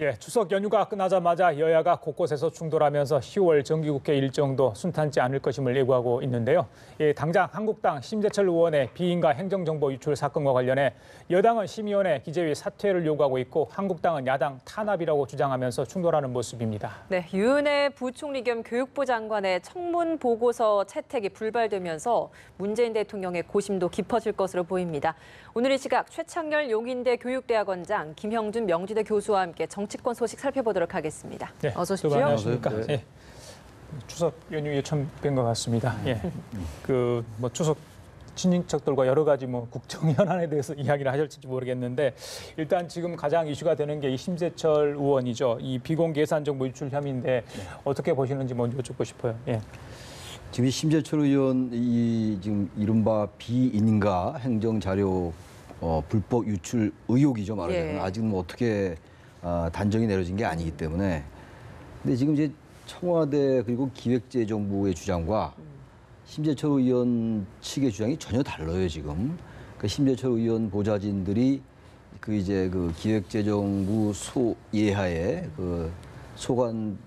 예, 추석 연휴가 끝나자마자 여야가 곳곳에서 충돌하면서 10월 정기국회 일정도 순탄치 않을 것임을 예고하고 있는데요. 예, 당장 한국당 심재철 의원의 비인가 행정정보 유출 사건과 관련해 여당은 심의원의 기재위 사퇴를 요구하고 있고 한국당은 야당 탄압이라고 주장하면서 충돌하는 모습입니다. 네, 유은혜 부총리 겸 교육부 장관의 청문 보고서 채택이 불발되면서 문재인 대통령의 고심도 깊어질 것으로 보입니다. 오늘 이 시각 최창렬 용인대 교육대학원장, 김형준 명지대 교수와 함께 정치권 소식 살펴보도록 하겠습니다. 네, 어서 오십시오. 안녕하십니까? 네. 예, 추석 연휴에 처음 뵌 것 같습니다. 예, 추석 친인척들과 여러 가지 국정 현안에 대해서 이야기를 하실지 모르겠는데 일단 지금 가장 이슈가 되는 게 이 심재철 의원이죠. 이 비공개 예산 정보 유출 혐의인데 어떻게 보시는지 먼저 여쭙고 싶어요. 예. 지금 심재철 의원 이 지금 이른바 비인가 행정 자료 불법 유출 의혹이죠, 말하자면. 예. 아직 어떻게 단정이 내려진 게 아니기 때문에. 근데 지금 이제 청와대 그리고 기획재정부의 주장과 심재철 의원 측의 주장이 전혀 달라요, 지금. 그 심재철 의원 보좌진들이 그 기획재정부 소예하에 그 소관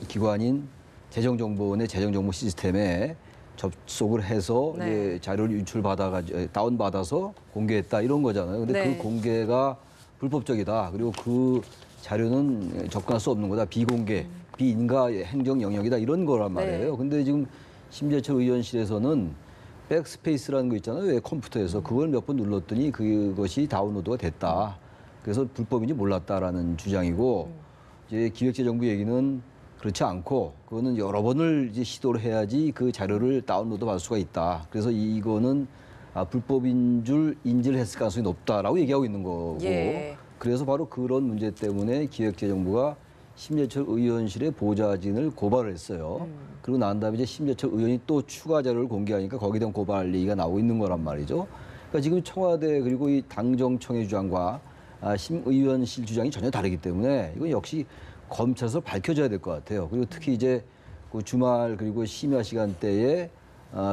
기관인 재정정보원의 재정정보 시스템에 접속을 해서 네. 이제 자료를 유출받아가지고 다운받아서 공개했다 이런 거잖아요. 근데 네. 그 공개가 불법적이다. 그리고 그 자료는 접근할 수 없는 거다. 비공개, 비인가 행정 영역이다 이런 거란 말이에요. 네. 근데 지금 심재철 의원실에서는 백스페이스라는 거 있잖아요. 왜 컴퓨터에서 그걸 몇 번 눌렀더니 그것이 다운로드가 됐다. 그래서 불법인지 몰랐다라는 주장이고 이제 기획재정부 얘기는 그렇지 않고 그거는 여러 번을 이제 시도를 해야지 그 자료를 다운로드 받을 수가 있다. 그래서 이거는 불법인 줄 인지를 했을 가능성이 높다라고 얘기하고 있는 거고. 예. 그래서 바로 그런 문제 때문에 기획재정부가 심재철 의원실의 보좌진을 고발을 했어요. 그리고 난 다음에 이제 심재철 의원이 또 추가 자료를 공개하니까 거기에 대한 고발 얘기가 나오고 있는 거란 말이죠. 그러니까 지금 청와대 그리고 이 당정청의 주장과 심 의원실 주장이 전혀 다르기 때문에 이건 역시 검찰에서 밝혀져야 될 것 같아요. 그리고 특히 이제 그 주말 그리고 심야 시간대에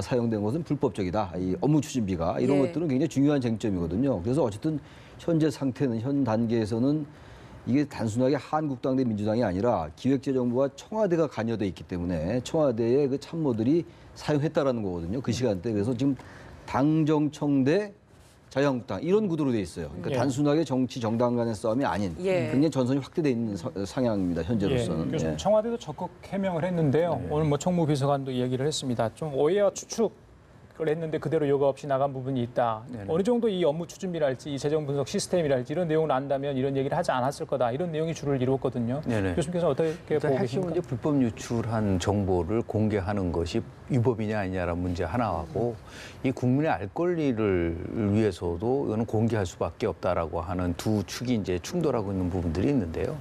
사용된 것은 불법적이다. 이 업무 추진비가 이런 예. 것들은 굉장히 중요한 쟁점이거든요. 그래서 어쨌든 현재 상태는 현 단계에서는 이게 단순하게 한국당 대 민주당이 아니라 기획재정부와 청와대가 관여돼 있기 때문에 청와대의 그 참모들이 사용했다라는 거거든요. 그 시간대. 그래서 지금 당정청 대 자유한국당 이런 구도로 돼 있어요. 그러니까 예. 단순하게 정치 정당 간의 싸움이 아닌 예. 굉장히 전선이 확대돼 있는 상황입니다. 현재로서는. 교수님, 예. 청와대도 적극 해명을 했는데요. 오늘 정무비서관도 얘기를 했습니다. 좀 오해와 추측을 했는데 그대로 요구 없이 나간 부분이 있다. 네네. 어느 정도 이 업무 추진비랄지 이 재정 분석 시스템이랄지 이런 내용을 안다면 이런 얘기를 하지 않았을 거다. 이런 내용이 주를 이루었거든요. 네네. 교수님께서 어떻게 일단 보고 핵심은 계십니까? 이제 불법 유출한 정보를 공개하는 것이 위법이냐 아니냐라는 문제 하나하고 이 국민의 알 권리를 위해서도 이거는 공개할 수밖에 없다라고 하는 두 축이 이제 충돌하고 있는 부분들이 있는데요.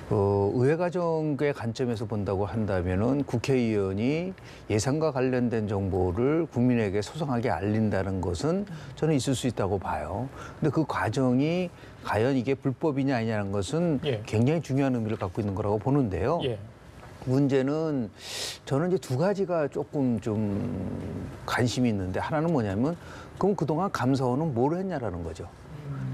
의회 과정의 관점에서 본다고 한다면은 국회의원이 예산과 관련된 정보를 국민에게 소상하게 알린다는 것은 저는 있을 수 있다고 봐요. 근데 그 과정이 과연 이게 불법이냐 아니냐는 것은 예. 굉장히 중요한 의미를 갖고 있는 거라고 보는데요. 예. 문제는 저는 이제 두 가지가 조금 좀 관심이 있는데 하나는 뭐냐면 그럼 그동안 감사원은 뭘 했냐라는 거죠.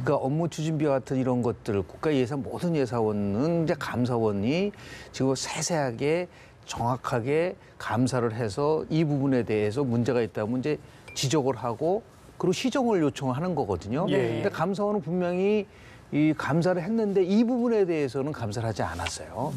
그러니까 업무 추진비와 같은 이런 것들, 국가 예산 모든 예산은 이제 감사원이 지금 세세하게 정확하게 감사를 해서 이 부분에 대해서 문제가 있다면 이제 지적을 하고 그리고 시정을 요청하는 거거든요. 예. 근데 감사원은 분명히 이 감사를 했는데 이 부분에 대해서는 감사를 하지 않았어요.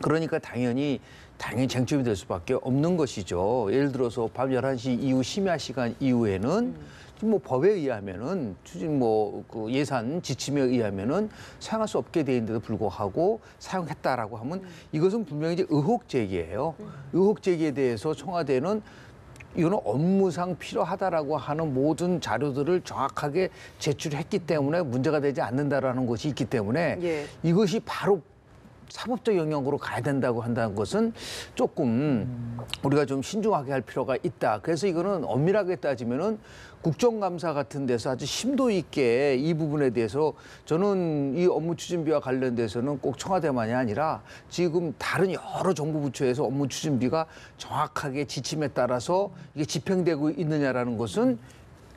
그러니까 당연히 쟁점이 될 수밖에 없는 것이죠. 예를 들어서 밤 11시 이후 심야 시간 이후에는 지금 법에 의하면은 추진 그 예산 지침에 의하면은 사용할 수 없게 돼 있는데도 불구하고 사용했다라고 하면 이것은 분명히 이제 의혹 제기예요. 의혹 제기에 대해서 청와대는 이거는 업무상 필요하다라고 하는 모든 자료들을 정확하게 제출했기 때문에 문제가 되지 않는다라는 것이 있기 때문에 예. 이것이 바로 사법적 영역으로 가야 된다고 한다는 것은 조금 우리가 좀 신중하게 할 필요가 있다. 그래서 이거는 엄밀하게 따지면은 국정감사 같은 데서 아주 심도 있게 이 부분에 대해서 저는 이 업무 추진비와 관련돼서는 꼭 청와대만이 아니라 지금 다른 여러 정부 부처에서 업무 추진비가 정확하게 지침에 따라서 이게 집행되고 있느냐라는 것은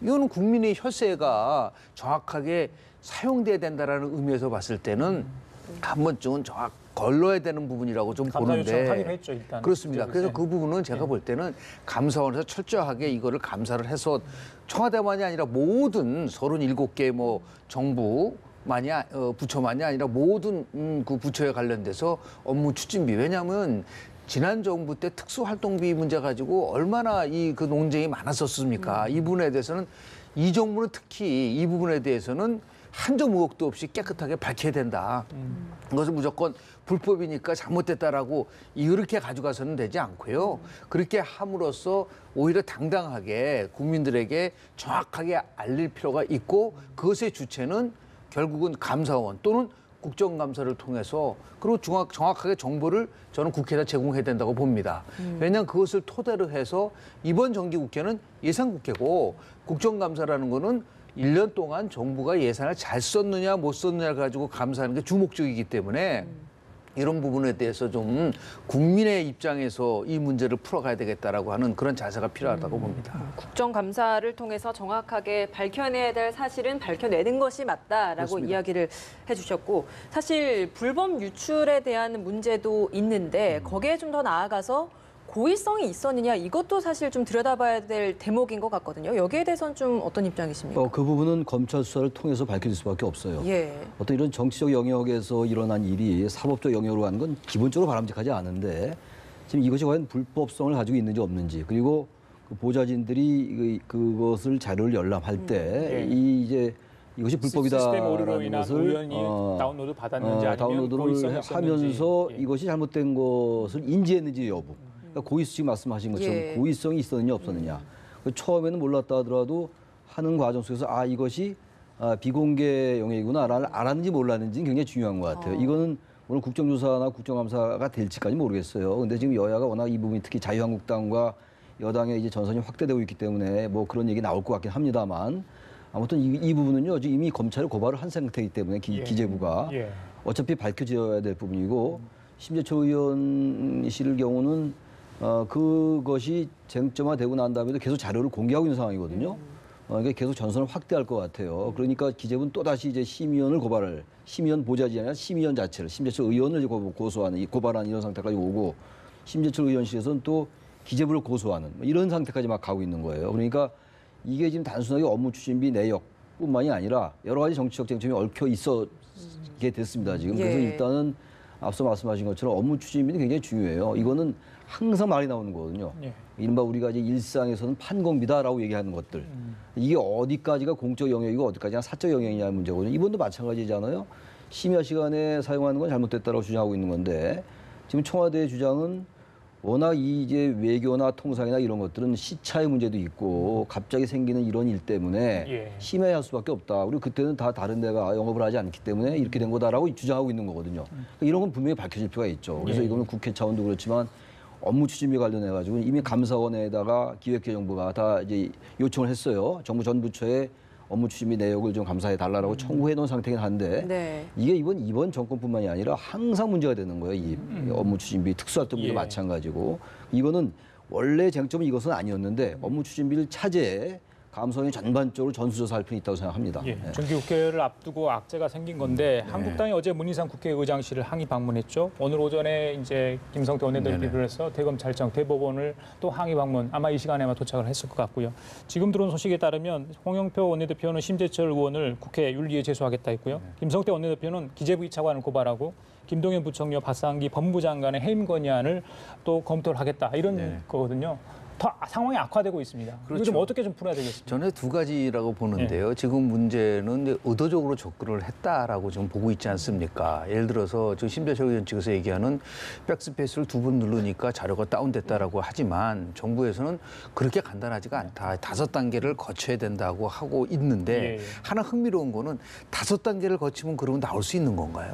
이거는 국민의 혈세가 정확하게 사용돼야 된다라는 의미에서 봤을 때는 한 번쯤은 정확 걸러야 되는 부분이라고 좀 감사 요청 보는데 하기로 했죠, 일단. 그렇습니다. 그래서 네. 그 부분은 제가 볼 때는 감사원에서 철저하게 이거를 감사를 해서 청와대만이 아니라 모든 37개 뭐 정부만이 부처만이 아니라 모든 그 부처에 관련돼서 업무 추진비 왜냐하면 지난 정부 때 특수활동비 문제 가지고 얼마나 그 논쟁이 많았었습니까? 이 부분에 대해서는 이 정부는 특히 이 부분에 대해서는 한 점 의혹도 없이 깨끗하게 밝혀야 된다. 그것은 무조건 불법이니까 잘못됐다라고 이렇게 가져가서는 되지 않고요. 그렇게 함으로써 오히려 당당하게 국민들에게 정확하게 알릴 필요가 있고 그것의 주체는 결국은 감사원 또는 국정감사를 통해서 그리고 정확하게 정보를 저는 국회에다 제공해야 된다고 봅니다. 왜냐하면 그것을 토대로 해서 이번 정기국회는 예산국회고 국정감사라는 거는 1년 동안 정부가 예산을 잘 썼느냐 못 썼느냐를 가지고 감사하는 게 주목적이기 때문에 이런 부분에 대해서 좀 국민의 입장에서 이 문제를 풀어가야 되겠다라고 하는 그런 자세가 필요하다고 봅니다. 국정감사를 통해서 정확하게 밝혀내야 될 사실은 밝혀내는 것이 맞다라고 그렇습니다. 이야기를 해주셨고 사실 불법 유출에 대한 문제도 있는데 거기에 좀 더 나아가서 고의성이 있었느냐 이것도 사실 좀 들여다봐야 될 대목인 것 같거든요. 여기에 대해서는 좀 어떤 입장이십니까? 그 부분은 검찰 수사를 통해서 밝혀질 수밖에 없어요. 예. 어떤 이런 정치적 영역에서 일어난 일이 사법적 영역으로 가는 건 기본적으로 바람직하지 않은데 지금 이것이 과연 불법성을 가지고 있는지 없는지 그리고 그 보좌진들이 그것을 자료를 열람할 때 예. 이것이 시스템 오류로 불법이다라는 인한 것을 우연히 다운로드 받았는지 아니면 다운로드를 고의성이 있었는지. 하면서 예. 이것이 잘못된 것을 인지했는지 여부. 그러니까 고의수직 말씀하신 것처럼 예. 고의성이 있었느냐 없었느냐. 처음에는 몰랐다 하더라도 하는 과정 속에서 이것이 비공개 영역이구나를 알았는지 몰랐는지는 굉장히 중요한 것 같아요. 이거는 오늘 국정조사나 국정감사가 될지까지 모르겠어요. 근데 지금 여야가 워낙 이 부분이 특히 자유한국당과 여당의 이제 전선이 확대되고 있기 때문에 뭐 그런 얘기 나올 것 같긴 합니다만 아무튼 이 부분은요 지금 이미 검찰에 고발을 한 상태이기 때문에 기재부가 예. 어차피 밝혀져야 될 부분이고 심재철 의원실 경우는 그것이 쟁점화되고 난 다음에도 계속 자료를 공개하고 있는 상황이거든요. 그러니까 계속 전선을 확대할 것 같아요. 그러니까 기재부는 또 다시 이제 심의원을 심의원 보좌진이 아니라 심의원 자체를 심재철 의원을 고소하는 고발하는 이런 상태까지 오고 심재철 의원실에서는 또 기재부를 고소하는 이런 상태까지 막 가고 있는 거예요. 그러니까 이게 지금 단순하게 업무 추진비 내역뿐만이 아니라 여러 가지 정치적 쟁점이 얽혀 있게 됐습니다. 지금 그래서 예. 일단은 앞서 말씀하신 것처럼 업무 추진비는 굉장히 중요해요. 이거는 항상 말이 나오는 거거든요. 예. 이른바 우리가 이제 일상에서는 판공비다라고 얘기하는 것들. 이게 어디까지가 공적 영역이고 어디까지가 사적 영역이냐는 문제거든요. 이번도 마찬가지잖아요. 심야 시간에 사용하는 건 잘못됐다고 주장하고 있는 건데 지금 청와대의 주장은 워낙 이제 외교나 통상이나 이런 것들은 시차의 문제도 있고 갑자기 생기는 이런 일 때문에 예. 심해할 수밖에 없다. 그리고 그때는 다 다른 데가 영업을 하지 않기 때문에 이렇게 된 거다라고 주장하고 있는 거거든요. 이런 건 분명히 밝혀질 필요가 있죠. 그래서 예. 이거는 국회 차원도 그렇지만 업무 추진비 관련해 가지고 이미 감사원에다가 기획재정부가 다 이제 요청을 했어요. 정부 전 부처에 업무 추진비 내역을 좀 감사해 달라고 청구해 놓은 상태긴 한데 네. 이게 이번 정권뿐만이 아니라 항상 문제가 되는 거예요. 이 업무 추진비 특수활동비도 예. 마찬가지고 이거는 원래 쟁점은 이것은 아니었는데 업무 추진비를 차제해 감사원이 전반적으로 전수조사할 필요는 있다고 생각합니다. 예, 네. 정기국회를 앞두고 악재가 생긴 건데 한국당이 어제 문희상 국회의장실을 항의 방문했죠. 오늘 오전에 이제 김성태 원내대표 비롯해서 대검찰청, 대법원을 또 항의 방문 아마 이 시간에만 도착을 했을 것 같고요. 지금 들어온 소식에 따르면 홍영표 원내대표는 심재철 의원을 국회 윤리에 제소하겠다 했고요. 김성태 원내대표는 기재부 2차관을 고발하고 김동연 부총리와 박상기 법무부 장관의 해임 건의안을 또 검토를 하겠다 이런 거거든요. 더 상황이 악화되고 있습니다. 이거 좀 그렇죠. 어떻게 좀 풀어야 되겠습니까? 저는 두 가지라고 보는데요. 지금 문제는 이제 의도적으로 접근을 했다라고 좀 보고 있지 않습니까? 예를 들어서 지금 심재철 의원 측에서 얘기하는 백스페이스를 2번 누르니까 자료가 다운됐다라고 하지만 정부에서는 그렇게 간단하지가 않다. 5단계를 거쳐야 된다고 하고 있는데 예. 하나 흥미로운 거는 5단계를 거치면 그러면 나올 수 있는 건가요?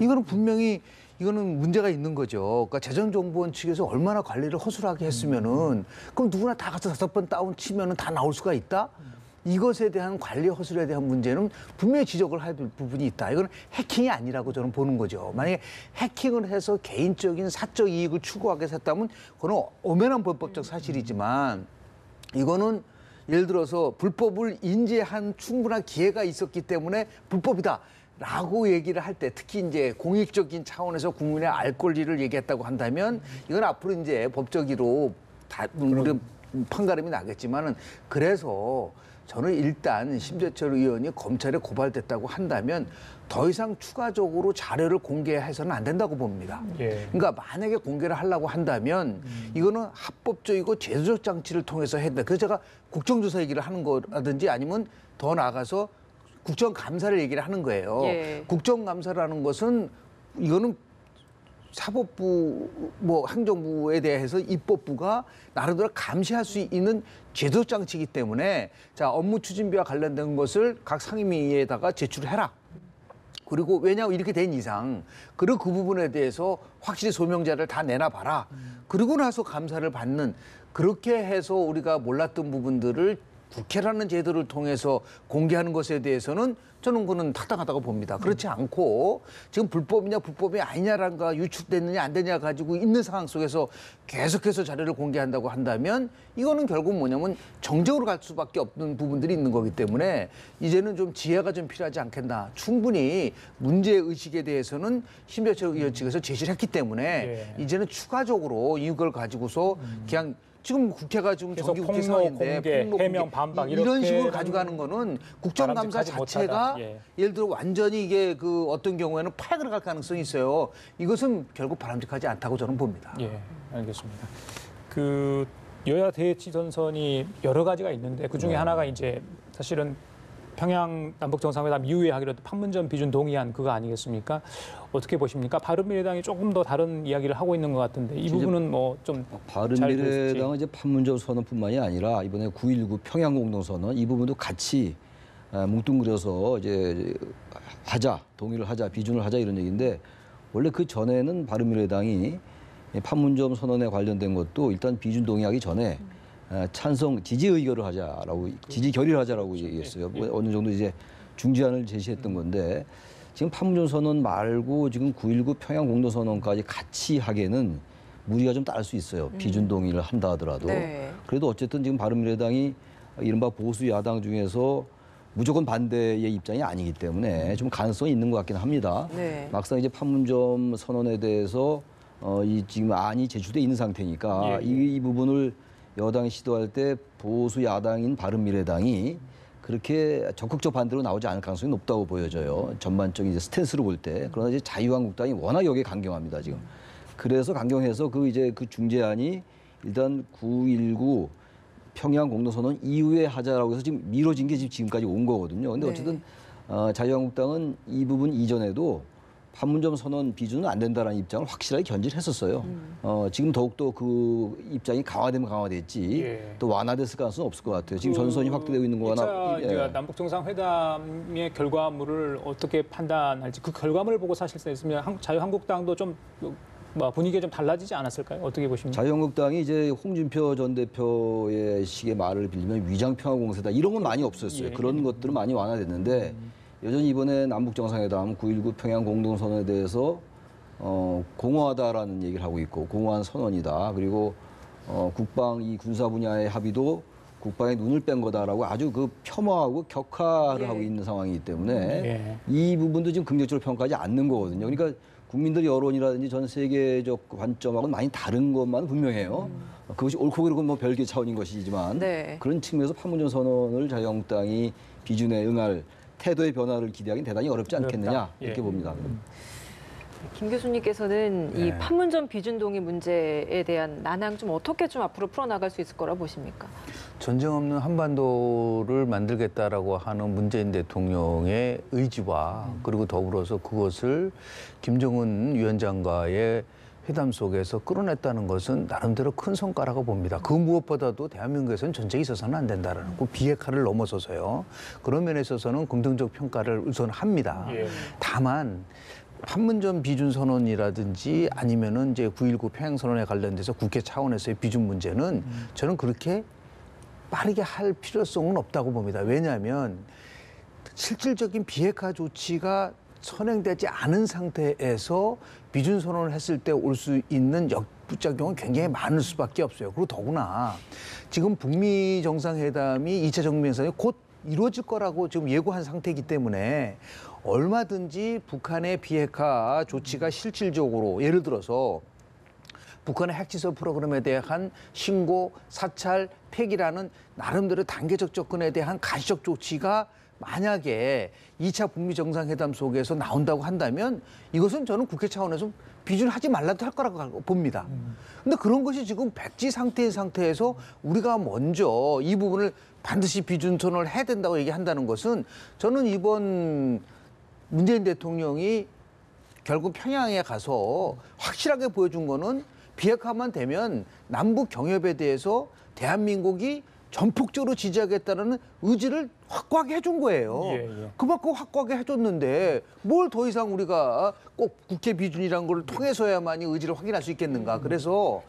이거는 분명히 이거는 문제가 있는 거죠. 그러니까 재정정보원 측에서 얼마나 관리를 허술하게 했으면은 그럼 누구나 다 가서 5번 다운 치면은 다 나올 수가 있다? 이것에 대한 관리 허술에 대한 문제는 분명히 지적을 할 부분이 있다. 이건 해킹이 아니라고 저는 보는 거죠. 만약에 해킹을 해서 개인적인 사적 이익을 추구하게 했다면 그건 엄연한 불법적 사실이지만 이거는 예를 들어서 불법을 인지한 충분한 기회가 있었기 때문에 불법이다. 라고 얘기를 할 때 특히 이제 공익적인 차원에서 국민의 알 권리를 얘기했다고 한다면 이건 앞으로 이제 법적으로 다 우리 판가름이 나겠지만은 그래서 저는 일단 심재철 의원이 검찰에 고발됐다고 한다면 더 이상 추가적으로 자료를 공개해서는 안 된다고 봅니다. 예. 그러니까 만약에 공개를 하려고 한다면 이거는 합법적이고 제도적 장치를 통해서 해야 된다. 그래서 제가 국정조사 얘기를 하는 거라든지 아니면 더 나아가서 국정감사를 얘기를 하는 거예요. 예. 국정감사라는 것은 이거는 사법부, 뭐 행정부에 대해서 입법부가 나름대로 감시할 수 있는 제도 장치이기 때문에 자 업무 추진비와 관련된 것을 각 상임위에다가 제출해라. 그리고 왜냐하면 이렇게 된 이상 그리고 그 부분에 대해서 확실히 소명자를 다 내놔봐라. 그리고 나서 감사를 받는 그렇게 해서 우리가 몰랐던 부분들을 국회라는 제도를 통해서 공개하는 것에 대해서는 저는 그는 타당하다고 봅니다. 그렇지 않고 지금 불법이냐 불법이 아니냐라가 유출됐느냐 안 되냐 가지고 있는 상황 속에서 계속해서 자료를 공개한다고 한다면 이거는 결국 뭐냐면 정적으로 갈 수밖에 없는 부분들이 있는 거기 때문에 이제는 좀 지혜가 좀 필요하지 않겠나. 충분히 문제의식에 대해서는 심재철 의원 측에서 제시를 했기 때문에 이제는 추가적으로 이걸 가지고서 그냥 지금 국회가 지금 계속 정기국회 폭로, 상황인데 공개, 폭로, 해명, 반박 이런 식으로 이렇게는 가져가는 거는 국정감사 바람직하지 자체가 못하다. 예. 예를 들어 완전히 이게 그 어떤 경우에는 파행을 갈 가능성이 있어요. 이것은 결국 바람직하지 않다고 저는 봅니다. 예, 알겠습니다. 그 여야 대치 전선이 여러 가지가 있는데 그 중에 하나가 이제 사실은 평양 남북 정상회담 이후에 하기로 했던 판문점 비준 동의안 그거 아니겠습니까? 어떻게 보십니까? 바른미래당이 조금 더 다른 이야기를 하고 있는 것 같은데 이 부분은 뭐 좀 바른미래당은 이제 판문점 선언뿐만이 아니라 이번에 9.19 평양 공동선언 이 부분도 같이 뭉뚱그려서 이제 하자, 동의를 하자, 비준을 하자 이런 얘기인데 원래 그 전에는 바른미래당이 판문점 선언에 관련된 것도 일단 비준 동의하기 전에 찬성 지지 의결을 하자라고 지지 결의를 하자라고 얘기했어요. 어느 정도 이제 중재안을 제시했던 건데 지금 판문점 선언 말고 지금 9.19 평양 공동선언까지 같이 하기에는 무리가 좀 따를 수 있어요. 비준 동의를 한다 하더라도. 네. 그래도 어쨌든 지금 바른미래당이 이른바 보수 야당 중에서 무조건 반대의 입장이 아니기 때문에 좀 가능성이 있는 것 같긴 합니다. 네. 막상 이제 판문점 선언에 대해서 이 지금 안이 제출돼 있는 상태니까 이 부분을 여당이 시도할 때 보수 야당인 바른미래당이 그렇게 적극적 반대로 나오지 않을 가능성이 높다고 보여져요. 전반적인 이제 스탠스로 볼 때. 그러나 이제 자유한국당이 워낙 여기에 강경합니다, 지금. 그래서 강경해서 그 이제 그 중재안이 일단 9.19 평양 공동선언 이후에 하자라고 해서 지금 미뤄진 게 지금까지 온 거거든요. 근데 어쨌든 자유한국당은 이 부분 이전에도 판문점 선언 비준은 안 된다라는 입장을 확실하게 견지를 했었어요. 지금 더욱더 그 입장이 강화되면 강화됐지 또 완화됐을 가능성은 없을 것 같아요. 지금 전선이 확대되고 있는 거나. 예. 남북 정상회담의 결과물을 어떻게 판단할지 그 결과물을 보고 사실상 있으면 자유한국당도 좀 분위기가 좀 달라지지 않았을까요? 어떻게 보십니까? 자유한국당이 이제 홍준표 전 대표의 식의 말을 빌리면 위장평화공세다 이런 건 많이 없었어요. 그런 것들은 많이 완화됐는데 여전히 이번에 남북 정상회담 9.19 평양 공동선언에 대해서 공허하다라는 얘기를 하고 있고 공허한 선언이다. 그리고 국방 이 군사 분야의 합의도 국방에 눈을 뺀 거다라고 아주 그 폄하하고 격하를 하고 있는 상황이기 때문에 이 부분도 지금 긍정적으로 평가하지 않는 거거든요. 그러니까 국민들 여론이라든지 전 세계적 관점하고는 많이 다른 것만 분명해요. 그것이 옳고 그르고 뭐 별개 차원인 것이지만 그런 측면에서 판문점 선언을 자유한국당이 비준에 응할 태도의 변화를 기대하기는 대단히 어렵지 않겠느냐 이렇게 봅니다. 김 교수님께서는 이 판문점 비준 동의 문제에 대한 난항 좀 어떻게 좀 앞으로 풀어나갈 수 있을 거라 보십니까? 전쟁 없는 한반도를 만들겠다라고 하는 문재인 대통령의 의지와 그리고 더불어서 그것을 김정은 위원장과의 회담 속에서 끌어냈다는 것은 나름대로 큰 성과라고 봅니다. 그 무엇보다도 대한민국에서는 전쟁이 있어서는 안 된다는 그 비핵화를 넘어서서요. 그런 면에 있어서는 긍정적 평가를 우선합니다. 다만 판문점 비준 선언이라든지 아니면은 이제 9.19 평양 선언에 관련돼서 국회 차원에서의 비준 문제는 저는 그렇게 빠르게 할 필요성은 없다고 봅니다. 왜냐하면 실질적인 비핵화 조치가 선행되지 않은 상태에서 비준 선언을 했을 때 올 수 있는 역부작용은 굉장히 많을 수밖에 없어요. 그리고 더구나 지금 북미 정상회담이 2차 정상회담이 곧 이루어질 거라고 지금 예고한 상태이기 때문에 얼마든지 북한의 비핵화 조치가 실질적으로 예를 들어서 북한의 핵시설 프로그램에 대한 신고, 사찰, 폐기라는 나름대로 단계적 접근에 대한 가시적 조치가 만약에 2차 북미 정상회담 속에서 나온다고 한다면 이것은 저는 국회 차원에서 비준하지 말라도 할 거라고 봅니다. 근데 그런 것이 지금 백지 상태인 상태에서 우리가 먼저 이 부분을 반드시 비준 선언을 해야 된다고 얘기한다는 것은 저는 이번 문재인 대통령이 결국 평양에 가서 확실하게 보여준 거는 비핵화만 되면 남북 경협에 대해서 대한민국이 전폭적으로 지지하겠다는 의지를 확고하게 해준 거예요. 예. 그만큼 확고하게 해줬는데 뭘 더 이상 우리가 꼭 국회 비준이라는 걸 통해서야만이 의지를 확인할 수 있겠는가. 그래서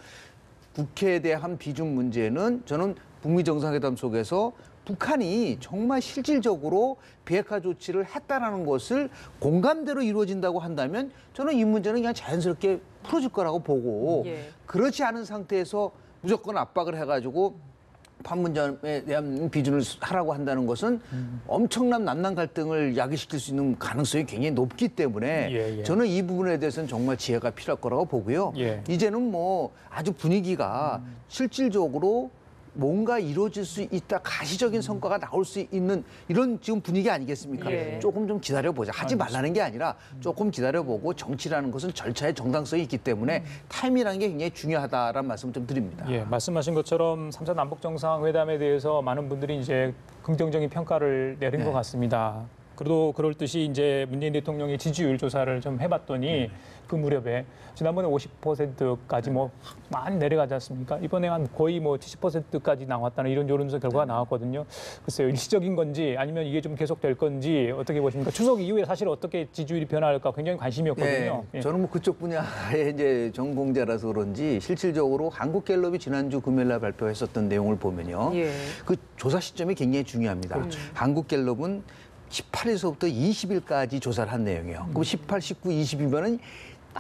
국회에 대한 비준 문제는 저는 북미 정상회담 속에서 북한이 정말 실질적으로 비핵화 조치를 했다라는 것을 공감대로 이루어진다고 한다면 저는 이 문제는 그냥 자연스럽게 풀어질 거라고 보고 예. 그렇지 않은 상태에서 무조건 압박을 해가지고 판문점에 대한 비준을 하라고 한다는 것은 엄청난 남남 갈등을 야기시킬 수 있는 가능성이 굉장히 높기 때문에 예. 저는 이 부분에 대해서는 정말 지혜가 필요할 거라고 보고요. 예. 이제는 뭐 아주 분위기가 실질적으로 뭔가 이루어질 수 있다, 가시적인 성과가 나올 수 있는 이런 지금 분위기 아니겠습니까? 예. 조금 좀 기다려보자. 하지 말라는 게 아니라 조금 기다려보고 정치라는 것은 절차의 정당성이 있기 때문에 타임이라는 게 굉장히 중요하다라는 말씀을 좀 드립니다. 예, 말씀하신 것처럼 3차 남북 정상회담에 대해서 많은 분들이 이제 긍정적인 평가를 내린 것 같습니다. 그래도 그럴 듯이 이제 문재인 대통령이 지지율 조사를 좀 해봤더니 그 무렵에 지난번에 50%까지 뭐 많이 내려가지 않습니까? 이번에 한 거의 뭐 70%까지 나왔다는 이런 여론조사 결과가 나왔거든요. 글쎄요, 일시적인 건지 아니면 이게 좀 계속될 건지 어떻게 보십니까? 추석 이후에 사실 어떻게 지지율이 변화할까 굉장히 관심이었거든요. 네, 저는 뭐 그쪽 분야의 이제 전공자라서 그런지 실질적으로 한국갤럽이 지난주 금요일 날 발표했었던 내용을 보면요. 예. 그 조사 시점이 굉장히 중요합니다. 한국갤럽은 18일서부터 20일까지 조사를 한 내용이에요. 그럼 18, 19, 20이면은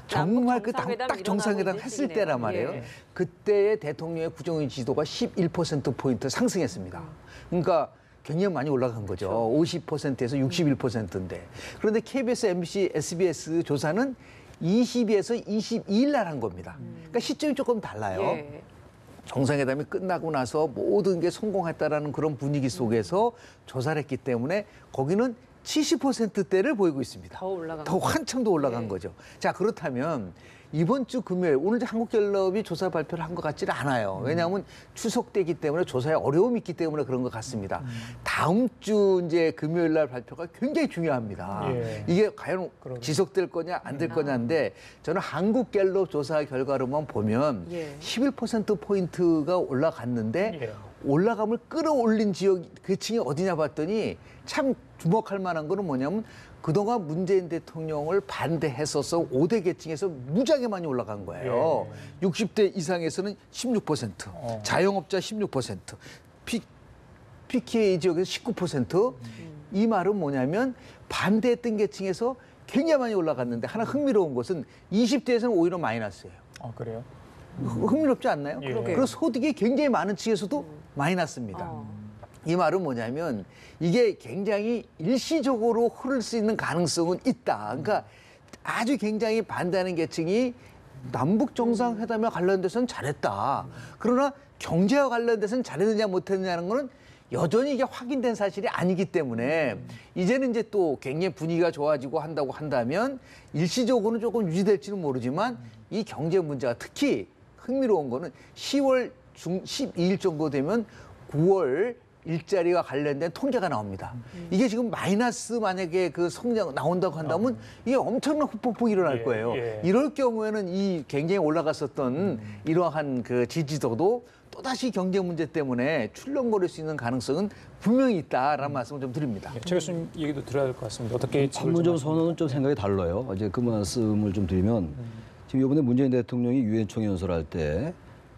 정말 그 딱 정상회담 했을 때란 말이에요. 예. 그때의 대통령의 부정의 지도가 11%포인트 상승했습니다. 그러니까 굉장히 많이 올라간 거죠. 50%에서 61%인데. 그런데 KBS, MBC, SBS 조사는 20에서 22일 날 한 겁니다. 그러니까 시점이 조금 달라요. 예. 정상회담이 끝나고 나서 모든 게 성공했다라는 그런 분위기 속에서 조사를 했기 때문에 거기는 70%대를 보이고 있습니다. 더 올라간 더 한참 더 올라간 네. 거죠. 자, 그렇다면 이번 주 금요일 오늘 한국갤럽이 조사 발표를 한 것 같지는 않아요. 왜냐하면 추석 때기 때문에 조사에 어려움이 있기 때문에 그런 것 같습니다. 다음 주 이제 금요일 날 발표가 굉장히 중요합니다. 예. 이게 과연 지속될 거냐 안 될 거냐인데 저는 한국갤럽 조사 결과로만 보면 예. 11%포인트가 올라갔는데 예. 올라감을 끌어올린 지역 계층이 어디냐 봤더니 참 주목할 만한 거는 뭐냐면 그동안 문재인 대통령을 반대했어서 5대 계층에서 무지하게 많이 올라간 거예요. 60대 이상에서는 16%, 자영업자 16%, PK 지역에서 19%. 이 말은 뭐냐면 반대했던 계층에서 굉장히 많이 올라갔는데 하나 흥미로운 것은 20대에서는 오히려 마이너스예요. 그래요? 흥미롭지 않나요? 예. 그리고 소득이 굉장히 많은 층에서도 마이너스입니다. 이 말은 뭐냐면 이게 굉장히 일시적으로 흐를 수 있는 가능성은 있다. 그러니까 아주 굉장히 반대하는 계층이 남북 정상회담에 관련돼서는 잘했다. 그러나 경제와 관련돼서는 잘했느냐 못했느냐는 거는 여전히 이게 확인된 사실이 아니기 때문에 이제는 이제 또 굉장히 분위기가 좋아지고 한다고 한다면 일시적으로는 조금 유지될지는 모르지만 이 경제 문제가 특히 흥미로운 거는 10월 12일 정도 되면 9월 일자리와 관련된 통계가 나옵니다. 이게 지금 마이너스 만약에 그 성장 나온다고 한다면 이게 엄청난 후폭풍이 일어날 거예요. 이럴 경우에는 이 굉장히 올라갔었던 이러한 그 지지도도 또다시 경제 문제 때문에 출렁거릴 수 있는 가능성은 분명히 있다라는 말씀을 좀 드립니다. 최 교수님 얘기도 들어야 될 것 같습니다. 어떻게 판문점 선언은 좀 생각이 달라요. 이제 그 말씀을 좀 드리면 지금 이번에 문재인 대통령이 유엔 총연설할 때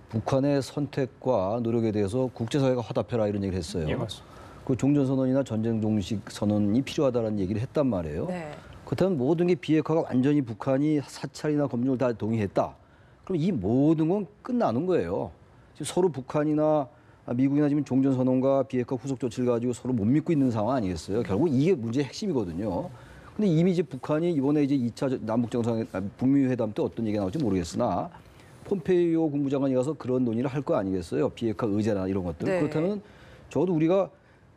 북한의 선택과 노력에 대해서 국제사회가 화답해라 이런 얘기를 했어요. 예, 맞습니다. 그 종전선언이나 전쟁 종식 선언이 필요하다는 얘기를 했단 말이에요. 네. 그렇다면 모든 게 비핵화가 완전히 북한이 사찰이나 검증을 다 동의했다. 그럼 이 모든 건 끝나는 거예요. 지금 서로 북한이나 미국이나 지금 종전선언과 비핵화 후속 조치를 가지고 서로 못 믿고 있는 상황 아니겠어요? 결국 이게 문제의 핵심이거든요. 근데 이미 이제 북한이 이번에 이제 2차 남북 북미 회담 때 어떤 얘기가 나올지 모르겠으나 폼페이오 국무장관이 가서 그런 논의를 할 거 아니겠어요? 비핵화 의제나 이런 것들. 네. 그렇다면 적어도 우리가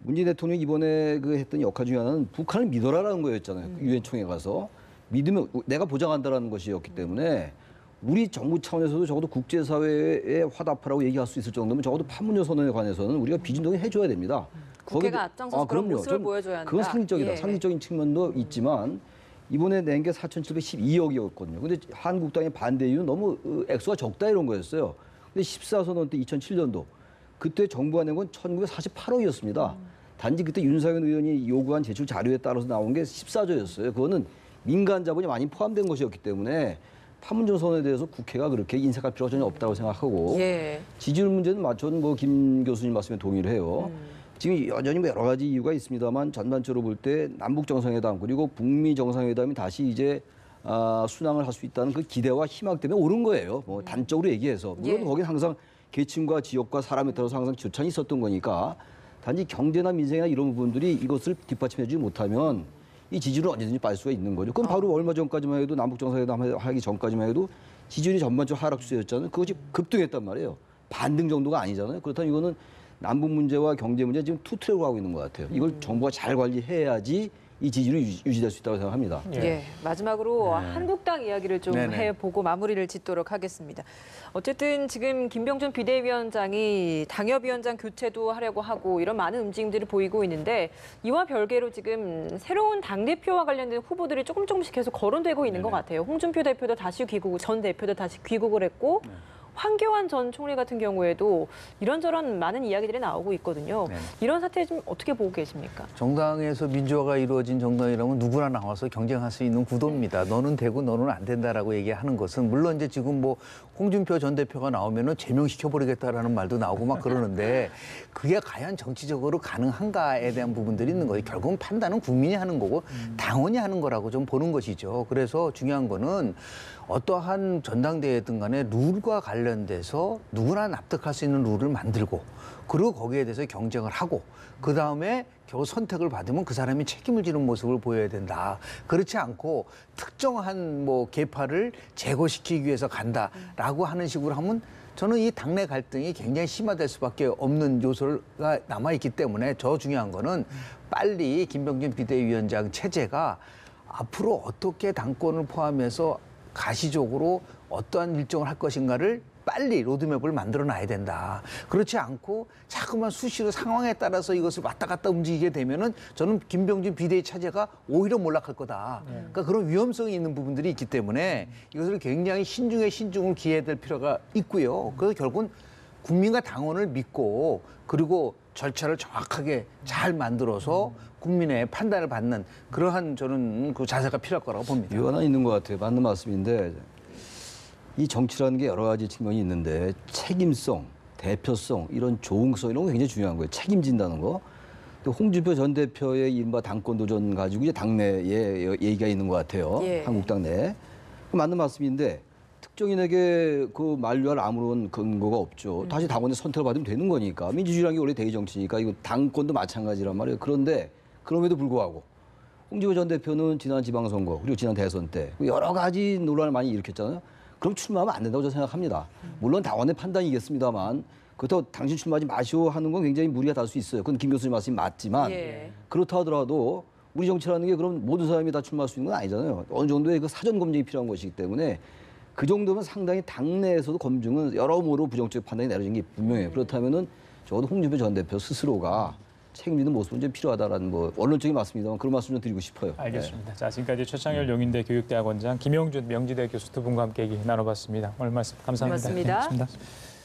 문재인 대통령이 이번에 그 했던 역할 중에 하나는 북한을 믿어라라는 거였잖아요. 유엔 총회 가서 믿으면 내가 보장한다라는 것이었기 때문에 우리 정부 차원에서도 적어도 국제사회에 화답하라고 얘기할 수 있을 정도면 적어도 판문점 선언에 관해서는 우리가 비진동에 해줘야 됩니다. 국회가 앞장서서 그런 그럼요. 모습을 보여줘야 한다. 그건 상징적이다. 예. 상징적인 측면도 있지만 이번에 낸 게 4,712억이었거든요. 근데 한국당의 반대 이유는 너무 액수가 적다 이런 거였어요. 근데 14선언 때 2007년도 그때 정부가 낸 건 1948억이었습니다. 단지 그때 윤석열 의원이 요구한 제출 자료에 따라서 나온 게 14조였어요. 그거는 민간 자본이 많이 포함된 것이었기 때문에 판문점 선언에 대해서 국회가 그렇게 인색할 필요가 전혀 없다고 생각하고 예. 지지율 문제는 저는 뭐 김 교수님 말씀에 동의를 해요. 지금 여전히 뭐 여러 가지 이유가 있습니다만 전반적으로 볼 때 남북 정상회담 그리고 북미 정상회담이 다시 이제 순항을 할 수 있다는 그 기대와 희망 때문에 오른 거예요. 뭐 단적으로 얘기해서 물론 예. 거긴 항상 계층과 지역과 사람에 따라서 항상 교차이 있었던 거니까 단지 경제나 민생이나 이런 부분들이 이것을 뒷받침해주지 못하면 이 지지율은 언제든지 빠질 수가 있는 거죠. 그럼 바로 얼마 전까지만 해도 남북 정상회담 하기 전까지만 해도 지지율이 전반적으로 하락 추세였잖아요. 그것이 급등했단 말이에요. 반등 정도가 아니잖아요. 그렇다면 이거는 남북 문제와 경제 문제 지금 투 트랙으로 하고 있는 것 같아요. 이걸 정부가 잘 관리해야지 이 지지율이 유지될 수 있다고 생각합니다. 예. 마지막으로 한국당 이야기를 좀 네네. 해보고 마무리를 짓도록 하겠습니다. 어쨌든 지금 김병준 비대위원장이 당협위원장 교체도 하려고 하고 이런 많은 움직임들을 보이고 있는데 이와 별개로 지금 새로운 당대표와 관련된 후보들이 조금씩 계속 거론되고 있는 것 같아요. 홍준표 대표도 다시 귀국, 전 대표도 다시 귀국을 했고 황교안 전 총리 같은 경우에도 이런저런 많은 이야기들이 나오고 있거든요. 네. 이런 사태 좀 어떻게 보고 계십니까? 정당에서 민주화가 이루어진 정당이라면 누구나 나와서 경쟁할 수 있는 구도입니다. 너는 되고 너는 안 된다라고 얘기하는 것은 물론 이제 지금 뭐 홍준표 전 대표가 나오면은 제명시켜버리겠다라는 말도 나오고 막 그러는데 그게 과연 정치적으로 가능한가에 대한 부분들이 있는 거예요. 결국은 판단은 국민이 하는 거고 당원이 하는 거라고 좀 보는 것이죠. 그래서 중요한 거는 어떠한 전당대회든 간에 룰과 관련돼서 누구나 납득할 수 있는 룰을 만들고 그리고 거기에 대해서 경쟁을 하고 그다음에 겨우 선택을 받으면 그 사람이 책임을 지는 모습을 보여야 된다. 그렇지 않고 특정한 뭐 계파를 제거시키기 위해서 간다라고 하는 식으로 하면 저는 이 당내 갈등이 굉장히 심화될 수밖에 없는 요소가 남아있기 때문에 더 중요한 거는 빨리 김병준 비대위원장 체제가 앞으로 어떻게 당권을 포함해서 가시적으로 어떠한 일정을 할 것인가를 빨리 로드맵을 만들어 놔야 된다. 그렇지 않고 자꾸만 수시로 상황에 따라서 이것을 왔다 갔다 움직이게 되면은 저는 김병준 비대위 체제가 오히려 몰락할 거다. 그러니까 그런 위험성이 있는 부분들이 있기 때문에 이것을 굉장히 신중에 신중을 기해야 될 필요가 있고요. 그래서 결국은 국민과 당원을 믿고 그리고 절차를 정확하게 잘 만들어서 국민의 판단을 받는 그러한 저는 그 자세가 필요할 거라고 봅니다. 이유 하나 있는 것 같아요. 맞는 말씀인데 이 정치라는 게 여러 가지 측면이 있는데 책임성, 대표성, 이런 조응성 이런 거 굉장히 중요한 거예요. 책임진다는 거. 홍준표 전 대표의 이른바 당권 도전 가지고 이제 당내에 얘기가 있는 것 같아요. 예. 한국당 내. 맞는 말씀인데 특정인에게 그 만류할 아무런 근거가 없죠. 다시 당원의 선택을 받으면 되는 거니까. 민주주의라는 게 원래 대의 정치니까 이거 당권도 마찬가지란 말이에요. 그런데 그럼에도 불구하고 홍준표 전 대표는 지난 지방선거 그리고 지난 대선 때 여러 가지 논란을 많이 일으켰잖아요. 그럼 출마하면 안 된다고 저는 생각합니다. 물론 당원의 판단이겠습니다만 그렇다고 당신 출마하지 마시오 하는 건 굉장히 무리가 될 수 있어요. 그건 김 교수님 말씀이 맞지만 예. 그렇다 하더라도 우리 정치라는 게 그럼 모든 사람이 다 출마할 수 있는 건 아니잖아요. 어느 정도의 그 사전 검증이 필요한 것이기 때문에 그 정도면 상당히 당내에서도 검증은 여러모로 부정적 판단이 내려진 게 분명해요. 그렇다면은 적어도 홍준표 전 대표 스스로가 책임지는 모습은 좀 필요하다라는 뭐 원론적인 말씀입니다만 그런 말씀 좀 드리고 싶어요. 알겠습니다. 자, 지금까지 최창열 용인대 교육대학원장, 김용준 명지대 교수 두 분과 함께 얘기 나눠봤습니다. 오늘 말씀 감사합니다. 고맙습니다. 고맙습니다.